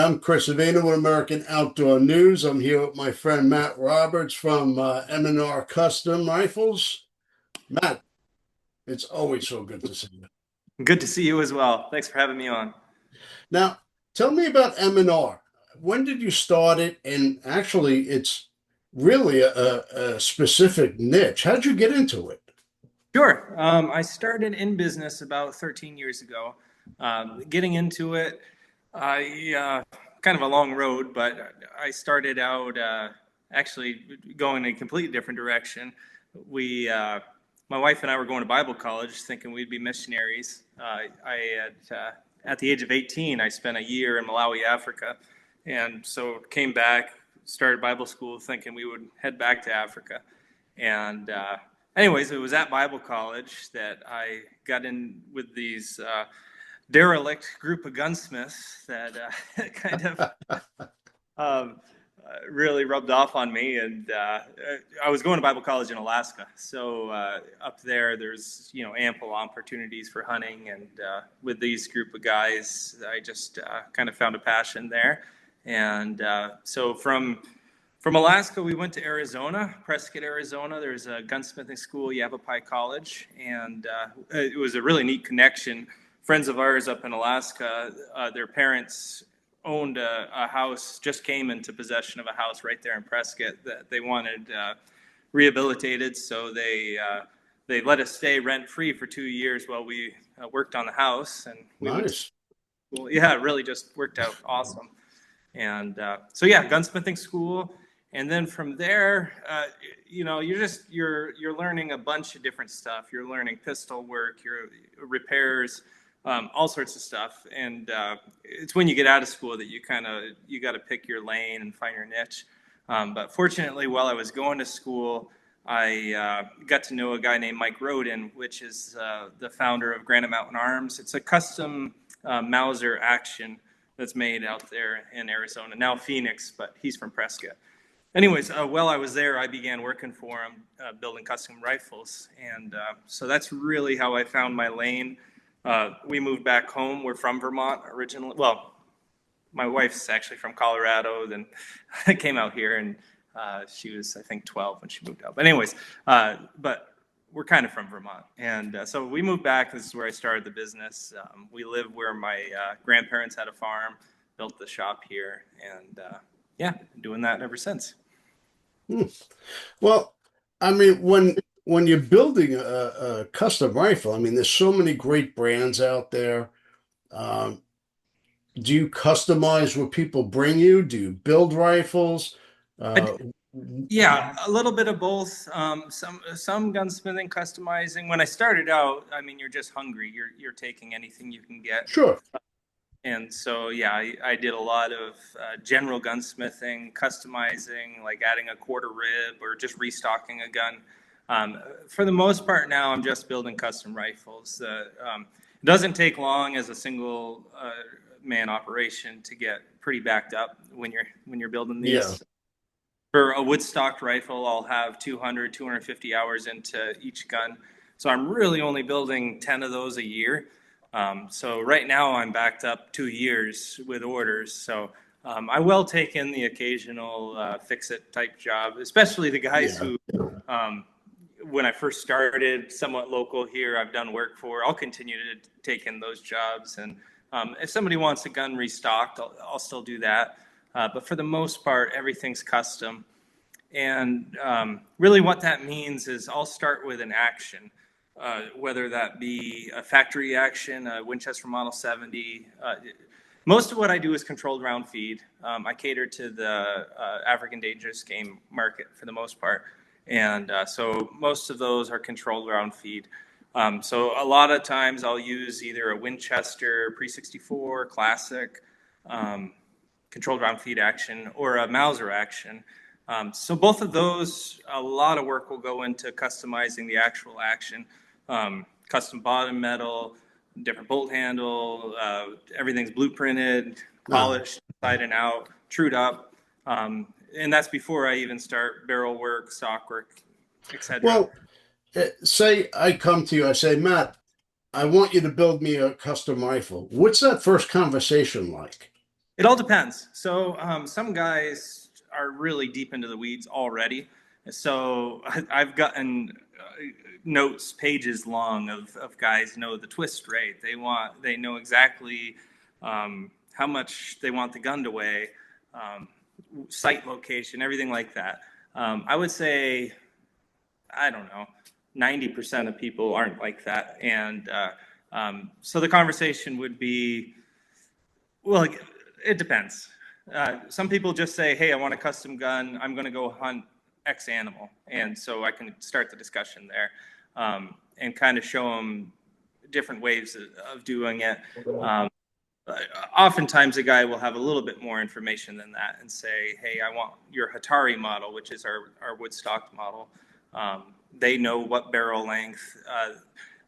I'm Chris Avena with American Outdoor News. I'm here with my friend Matt Roberts from MNR Custom Rifles. Matt, it's always so good to see you. Good to see you as well. Thanks for having me on. Now, tell me about MNR. When did you start it? And actually, it's really a specific niche. How'd you get into it? Sure. I started in business about 13 years ago. Getting into it, I kind of a long road, but I started out actually going in a completely different direction. We, my wife and I were going to Bible college, thinking we'd be missionaries. At the age of 18, I spent a year in Malawi, Africa, and so came back, started Bible school, thinking we would head back to Africa, and anyways, it was at Bible college that I got in with these derelict group of gunsmiths that kind of um, really rubbed off on me. And I was going to Bible college in Alaska, so up there, there's ample opportunities for hunting. And with these group of guys, I just kind of found a passion there. And so from Alaska, we went to Arizona, Prescott, Arizona. There's a gunsmithing school, Yavapai College, and it was a really neat connection. Friends of ours up in Alaska, their parents owned a house, just came into possession of a house right there in Prescott that they wanted rehabilitated. So they let us stay rent free for 2 years while we worked on the house, and we went to Nice. school. Yeah, it really just worked out awesome. And so yeah, gunsmithing school. And then from there, you're learning a bunch of different stuff. You're learning pistol work, your repairs, all sorts of stuff. And it's when you get out of school that you got to pick your lane and find your niche. But fortunately, while I was going to school, I got to know a guy named Mike Roden, which is the founder of Granite Mountain Arms. It's a custom Mauser action that's made out there in Arizona, now Phoenix, but he's from Prescott. Anyways, while I was there, I began working for him, building custom rifles. And so that's really how I found my lane. We moved back home. We're from Vermont originally. Well, my wife's actually from Colorado. Then I came out here, and she was, I think, 12 when she moved out. But anyways, but we're kind of from Vermont. And so we moved back. This is where I started the business. We live where my grandparents had a farm, built the shop here, and yeah, been doing that ever since. Hmm. Well, I mean, when you're building a custom rifle, I mean, there's so many great brands out there. Um, do you customize what people bring you? Do you build rifles? I, Uh, yeah, a little bit of both. Some gunsmithing, customizing. When I started out, I mean, you're just hungry. You're taking anything you can get. sure. And so, yeah, I did a lot of general gunsmithing, customizing, like adding a quarter rib or just restocking a gun. For the most part, now I'm just building custom rifles. It doesn't take long as a single man operation to get pretty backed up when you're building Yeah. these. For a wood stocked rifle, I'll have 200, 250 hours into each gun. So I'm really only building 10 of those a year. So right now I'm backed up 2 years with orders. So I will take in the occasional fix-it type job, especially the guys Yeah. who, um, when I first started, somewhat local here, I've done work for. I'll continue to take in those jobs. And if somebody wants a gun restocked, I'll still do that. But for the most part, everything's custom. And really what that means is I'll start with an action, whether that be a factory action, a Winchester Model 70. Most of what I do is controlled round feed. I cater to the African dangerous game market for the most part. And so most of those are controlled round feed. So a lot of times I'll use either a Winchester Pre-64 Classic, controlled round feed action, or a Mauser action. So both of those, a lot of work will go into customizing the actual action, custom bottom metal, different bolt handle, everything's blueprinted, No. polished inside and out, trued up. And that's before I even start barrel work, stock work, etc. Well, say I come to you, I say, Matt, I want you to build me a custom rifle. What's that first conversation like? It all depends. So some guys are really deep into the weeds already. So I've gotten notes pages long of guys know the twist rate. They know exactly how much they want the gun to weigh, um, sight location, everything like that. I would say, I don't know, 90% of people aren't like that. And so the conversation would be, well, it depends. Some people just say, "Hey, I want a custom gun. I'm going to go hunt X animal," and so I can start the discussion there, and kind of show them different ways of doing it. Um, Oftentimes, a guy will have a little bit more information than that and say, "Hey, I want your Hatari model, which is our wood stock model." They know what barrel length.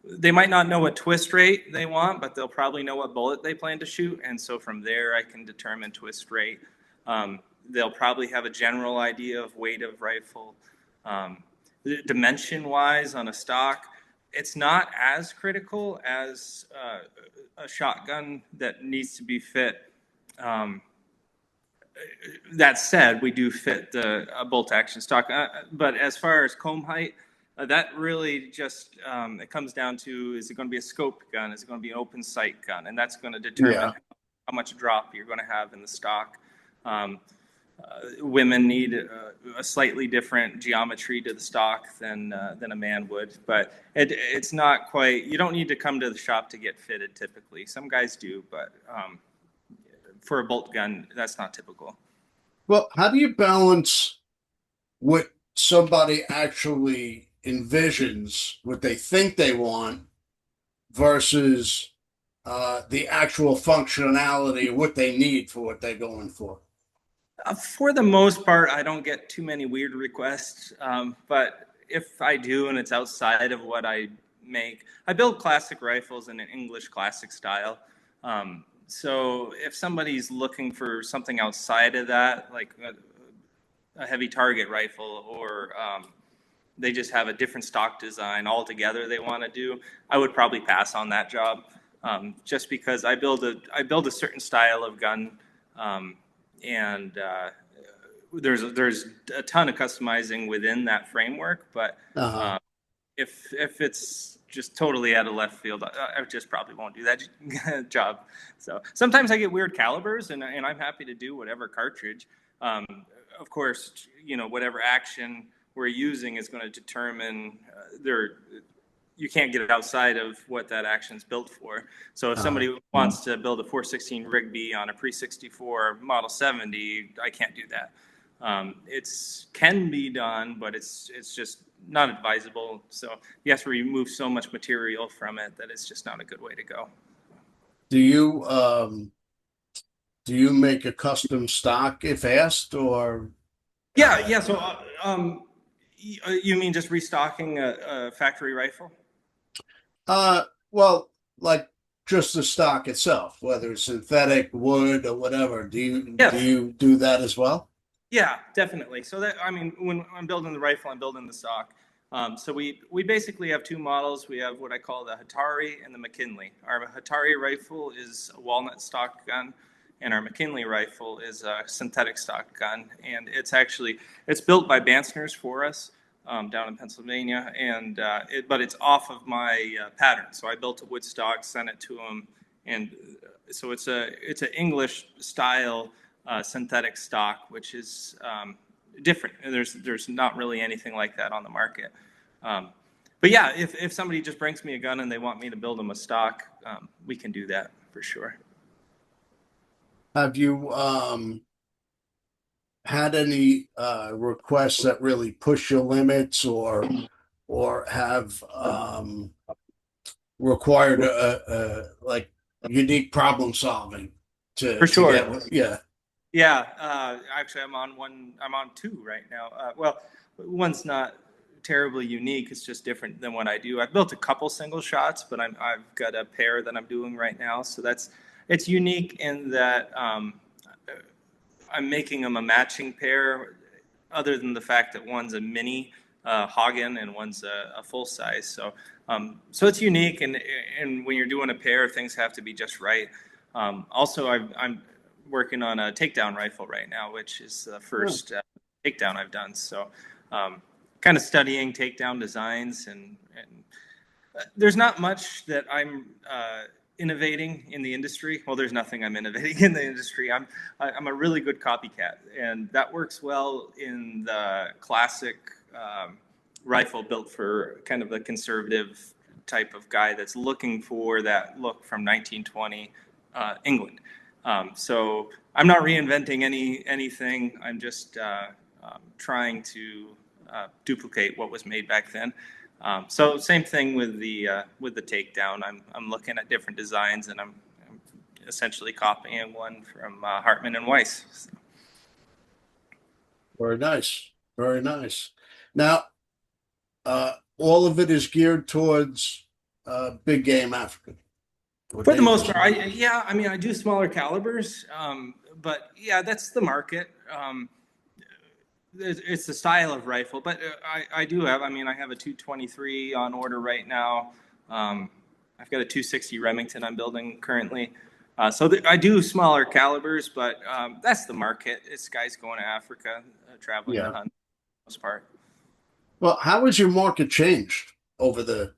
They might not know what twist rate they want, but they'll probably know what bullet they plan to shoot. And so from there, I can determine twist rate. They'll probably have a general idea of weight of rifle. Dimension wise on a stock, it's not as critical as a shotgun that needs to be fit. Um, that said, we do fit the bolt action stock. But as far as comb height, that really just it comes down to, is it going to be a scope gun? Is it going to be an open sight gun? And that's going to determine Yeah. how much drop you're going to have in the stock. Um, Women need a slightly different geometry to the stock than a man would, but it's not quite. You don't need to come to the shop to get fitted typically. Some guys do, but for a bolt gun, that's not typical. Well, how do you balance what somebody actually envisions, what they think they want, versus the actual functionality, what they need for what they're going for? For the most part, I don't get too many weird requests, but if I do and it's outside of what I make, I build classic rifles in an English classic style. So if somebody's looking for something outside of that, like a heavy target rifle, or they just have a different stock design altogether they want to do, I would probably pass on that job, just because I build a certain style of gun. Um, and there's a ton of customizing within that framework, but Uh-huh. if it's just totally out of left field, I just probably won't do that job. So sometimes I get weird calibers, and I'm happy to do whatever cartridge. Um, of course, whatever action we're using is going to determine there. You can't get it outside of what that action's built for. So if Uh-huh. somebody wants to build a 416 Rigby on a pre-64 Model 70, I can't do that. It's can be done, but it's just not advisable. So you have to remove so much material from it that it's just not a good way to go. Do you do you make a custom stock if asked, or Yeah, yeah. So you mean just restocking a factory rifle? uh well, like just the stock itself, whether it's synthetic, wood, or whatever. Do Yes. you do that as well? Yeah, definitely. So that, I mean, when I'm building the rifle, I'm building the stock. So we basically have two models. We have what I call the Hatari and the McKinley. Our Hatari rifle is a walnut stock gun, and our McKinley rifle is a synthetic stock gun. And it's built by Bansner's for us, down in Pennsylvania, and but it's off of my pattern. So I built a wood stock, sent it to them, and so it's an English style synthetic stock, which is different. There's not really anything like that on the market. Um, but yeah, if somebody just brings me a gun and they want me to build them a stock, we can do that for sure. Have you had any requests that really push your limits, or have required a like unique problem solving For to sure. get? Yeah. Yeah, actually, I'm on two right now. Well, one's not terribly unique. It's just different than what I do. I've built a couple single shots, but I've got a pair that I'm doing right now. So it's unique in that I'm making them a matching pair, other than the fact that one's a mini Hagen and one's a full size. So it's unique, and when you're doing a pair, things have to be just right. Also, I'm working on a takedown rifle right now, which is the Oh, first takedown I've done. So, kind of studying takedown designs, and there's not much that I'm innovating in the industry. Well, there's nothing I'm innovating in the industry. I'm a really good copycat, and that works well in the classic rifle built for kind of a conservative type of guy that's looking for that look from 1920 England. So I'm not reinventing anything. I'm just trying to duplicate what was made back then. So same thing with the takedown. I'm looking at different designs, and I'm essentially copying one from Hartman and Weiss. So. very nice. Very nice. Now, all of it is geared towards big game African or For the most dangerous. part, I mean, I do smaller calibers, but yeah, that's the market. It's the style of rifle, but I do have. I mean, I have a 223 on order right now. I've got a 260 Remington I'm building currently. I do smaller calibers, but that's the market. It's guys going to Africa, traveling to Yeah. hunt for the most part. Well, how has your market changed over the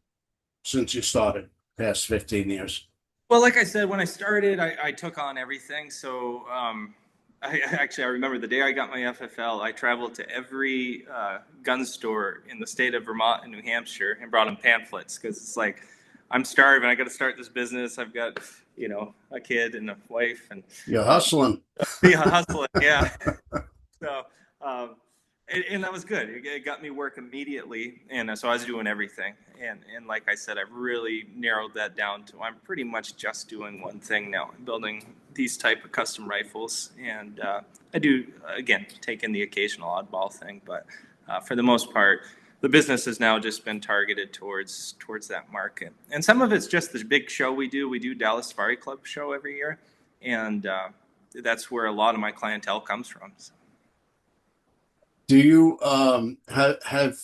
since you started past 15 years? Well, like I said, when I started, I took on everything. So I remember the day I got my FFL, I traveled to every gun store in the state of Vermont and New Hampshire and brought them pamphlets because it's like, I'm starving. I got to start this business. I've got, a kid and a wife and You're uh, hustling. be hustling. Yeah. So, um, and that was good. It got me work immediately, and so I was doing everything. And like I said, I've really narrowed that down to I'm pretty much just doing one thing now. I'm building these type of custom rifles, and I do again take in the occasional oddball thing, but for the most part, the business has now just been targeted towards that market. And some of it's just the big show we do. We do Dallas Safari Club show every year, and that's where a lot of my clientele comes from. So. Do you have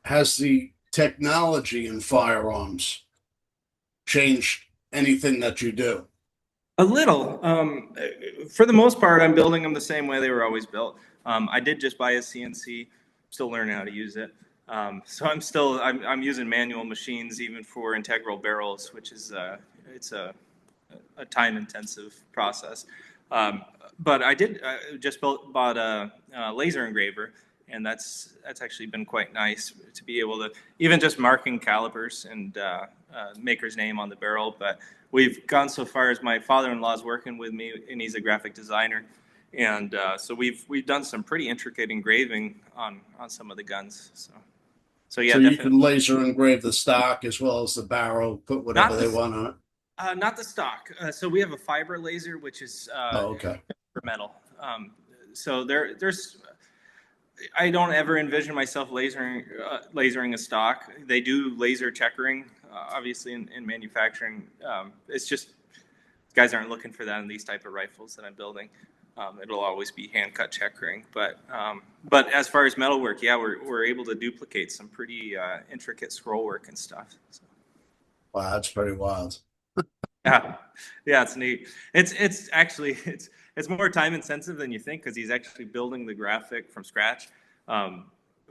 has the technology in firearms changed anything that you do? A little. For the most part, I'm building them the same way they were always built. I did just buy a CNC, still learning how to use it. So I'm using manual machines even for integral barrels, which is it's a time intensive process. But I did just bought a laser engraver, and that's actually been quite nice to be able to even just marking calibers and maker's name on the barrel. But we've gone so far as my father-in-law is working with me, and he's a graphic designer, and so we've done some pretty intricate engraving on some of the guns. So yeah, So you definitely can laser engrave the stock as well as the barrel, put whatever not they the want on it. not the stock. So we have a fiber laser, which is Oh, okay. for metal. So there's I don't ever envision myself lasering a stock. They do laser checkering, obviously in manufacturing. It's just guys aren't looking for that in these type of rifles that I'm building. It'll always be hand cut checkering, but as far as metalwork, yeah, we're able to duplicate some pretty intricate scroll work and stuff. So. Wow, that's pretty wild. Yeah, yeah, it's neat. It's actually it's more time intensive than you think because he's actually building the graphic from scratch. Um,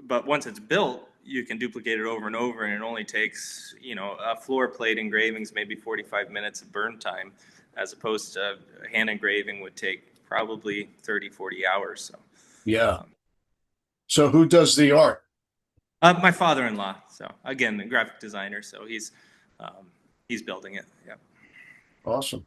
but once it's built, you can duplicate it over and over, and it only takes a floor plate engravings maybe 45 minutes of burn time, as opposed to hand engraving would take probably 30, 40 hours. So Yeah. So who does the art? my father-in-law, so again, the graphic designer, so he's building it. Yeah, Awesome.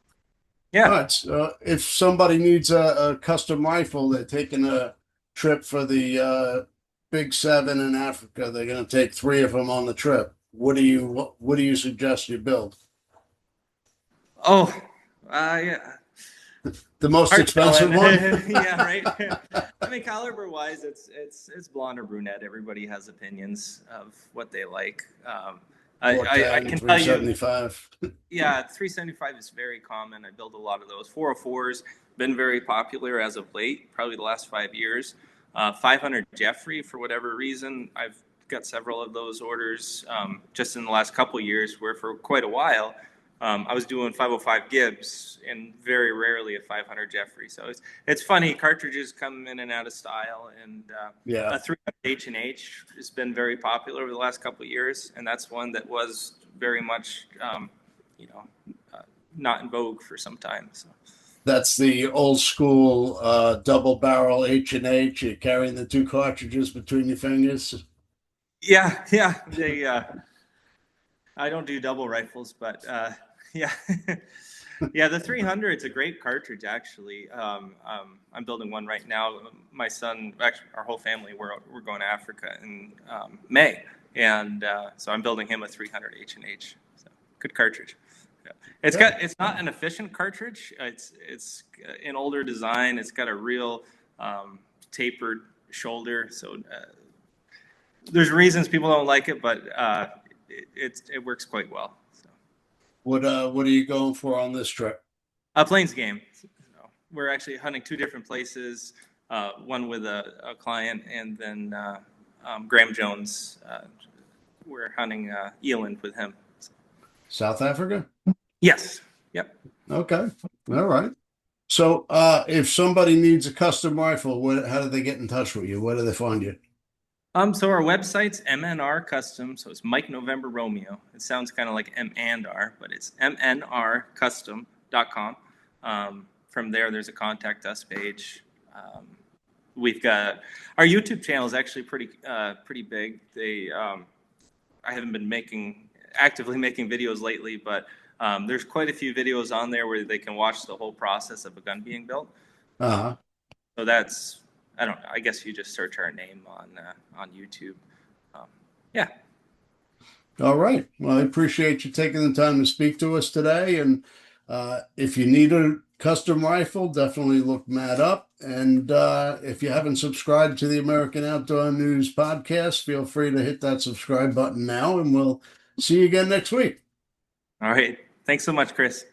All yeah. right. So if somebody needs a custom rifle, they're taking a trip for the Big Seven in Africa. They're going to take three of them on the trip. What do you suggest you build? Oh, yeah. The most Hard expensive telling. one? Yeah, right. I mean, caliber wise, it's blonde or brunette. Everybody has opinions of what they like. I 410, can tell you, 375. yeah, 375 is very common. I build a lot of those. 404s been very popular as of late, probably the last 5 years. 500 Jeffrey, for whatever reason, I've got several of those orders just in the last couple years. Where for quite a while, I was doing 505 Gibbs and very rarely a 500 Jeffrey. So it's funny. Cartridges come in and out of style, and Yeah, a 300 H&H has been very popular over the last couple of years, and that's one that was very much, you know, uh, not in vogue for some time. So. that's the old school double barrel H&H. You're carrying the two cartridges between your fingers. Yeah, yeah. I don't do double rifles, but yeah, yeah. The 300 is a great cartridge, actually. I'm building one right now. My son, actually, our whole family, we're going to Africa in May, and so I'm building him a 300 H&H. So good cartridge. Yeah. Yeah. It's not an efficient cartridge. It's an older design. It's got a real tapered shoulder, so there's reasons people don't like it, but it works quite well. So. What are you going for on this trip? A plains game. So we're actually hunting two different places. One with a client, and then Graham Jones. We're hunting eland with him. So. South Africa? Yes. Yep. Okay. All right. So, if somebody needs a custom rifle, how do they get in touch with you? Where do they find you? So our website's MNR Custom, so it's Mike November Romeo. It sounds kind of like M and R, but it's mnrcustom.com. From there, there's a contact us page. We've got our YouTube channel is actually pretty big. I haven't been actively making videos lately, but there's quite a few videos on there where they can watch the whole process of a gun being built. Uh-huh. So that's I don't know. I guess you just search our name on YouTube. Yeah. All right. Well, I appreciate you taking the time to speak to us today. And if you need a custom rifle, definitely look Matt up. And if you haven't subscribed to the American Outdoor News podcast, feel free to hit that subscribe button now, and we'll see you again next week. All right. Thanks so much, Chris.